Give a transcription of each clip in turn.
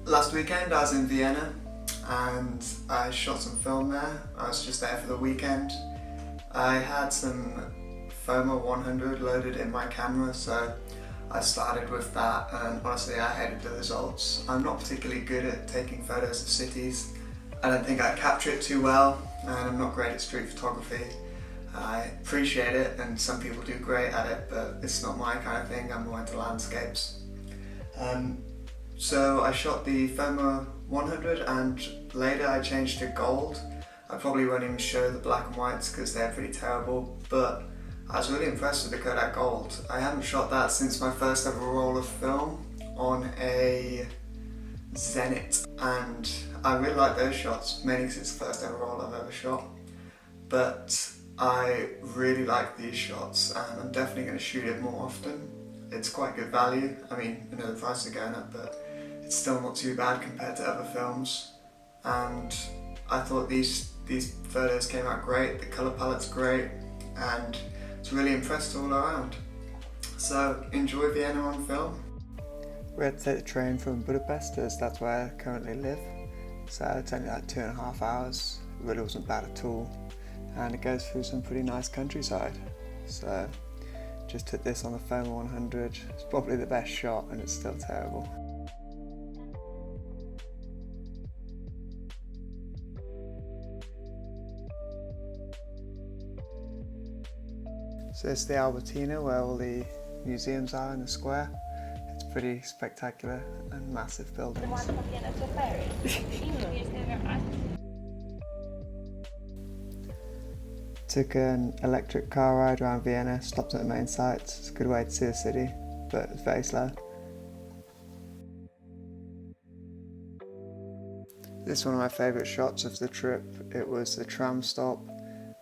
Last weekend I was in Vienna and I shot some film there. I was just there for the weekend. I had some FOMO 100 loaded in my camera, so I started with that, and honestly I hated the results. I'm not particularly good at taking photos of cities. I don't think I capture it too well, and I'm not great at street photography. I appreciate it, and some people do great at it, but it's not my kind of thing. I'm more into landscapes. So I shot the FOMO 100 and later I changed to gold. I probably won't even show the black and whites because they're pretty terrible, but I was really impressed with the Kodak Gold. I haven't shot that since my first ever roll of film on a Zenit, and I really like those shots, mainly because it's the first ever roll I've ever shot. But I really like these shots and I'm definitely going to shoot it more often. It's quite good value. I mean, I know the prices are going up, but it's still not too bad compared to other films. And I thought these photos came out great, the colour palette's great, and it's really impressed all around. So enjoy Vienna on film. We had to take the train from Budapest, as that's where I currently live. So it's only like 2.5 hours. It really wasn't bad at all. And it goes through some pretty nice countryside. So just took this on the FOMO 100. It's probably the best shot and it's still terrible. So it's the Albertina where all the museums are in the square. It's pretty spectacular and massive buildings. Took an electric car ride around Vienna, stopped at the main sites. It's a good way to see the city, but it's very slow. This is one of my favourite shots of the trip. It was the tram stop,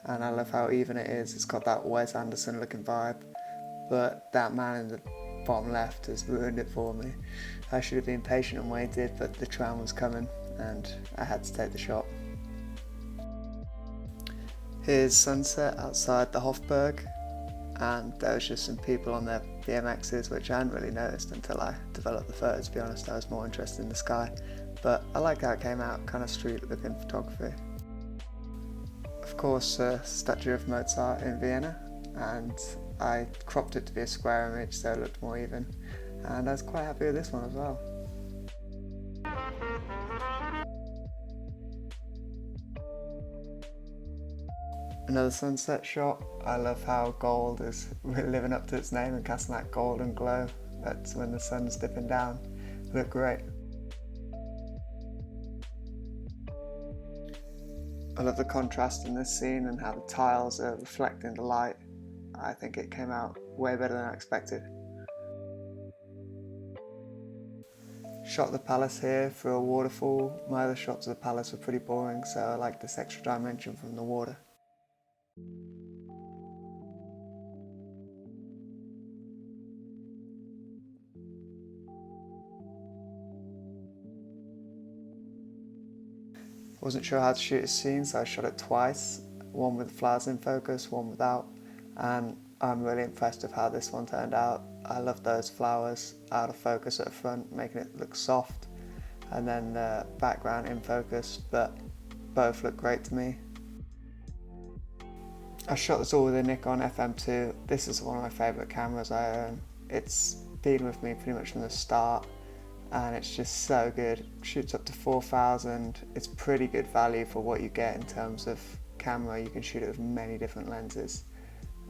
and I love how even it is. It's got that Wes Anderson looking vibe, but that man in the bottom left has ruined it for me. I should have been patient and waited, but the tram was coming and I had to take the shot. Here's sunset outside the Hofburg, and there was just some people on their BMXs, which I hadn't really noticed until I developed the photo. To be honest, I was more interested in the sky, but I like how it came out, kind of street looking photography. Of course, a statue of Mozart in Vienna, and I cropped it to be a square image so it looked more even, and I was quite happy with this one as well. Another sunset shot. I love how gold is really living up to its name and casting that golden glow. That's when the sun's dipping down. It looked great. I love the contrast in this scene and how the tiles are reflecting the light. I think it came out way better than I expected. Shot the palace here through a waterfall. My other shots of the palace were pretty boring, so I like this extra dimension from the water. Wasn't sure how to shoot a scene, so I shot it twice, one with flowers in focus, one without, and I'm really impressed with how this one turned out. I love those flowers out of focus at the front, making it look soft, and then the background in focus, but both look great to me. I shot this all with a Nikon FM2n. This is one of my favourite cameras I own. It's been with me pretty much from the start, and it's just so good. It shoots up to 4,000. It's pretty good value for what you get in terms of camera. You can shoot it with many different lenses,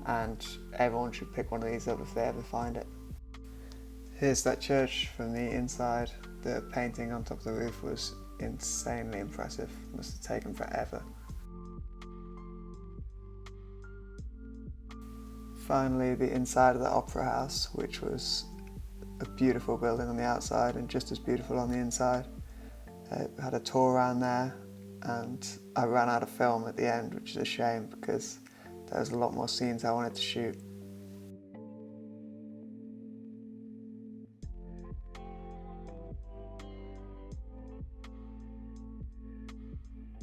and everyone should pick one of these up if they ever find it. Here's that church from the inside. The painting on top of the roof was insanely impressive. It must have taken forever. Finally, the inside of the Opera House, which was a beautiful building on the outside and just as beautiful on the inside. I had a tour around there, and I ran out of film at the end, which is a shame because there was a lot more scenes I wanted to shoot.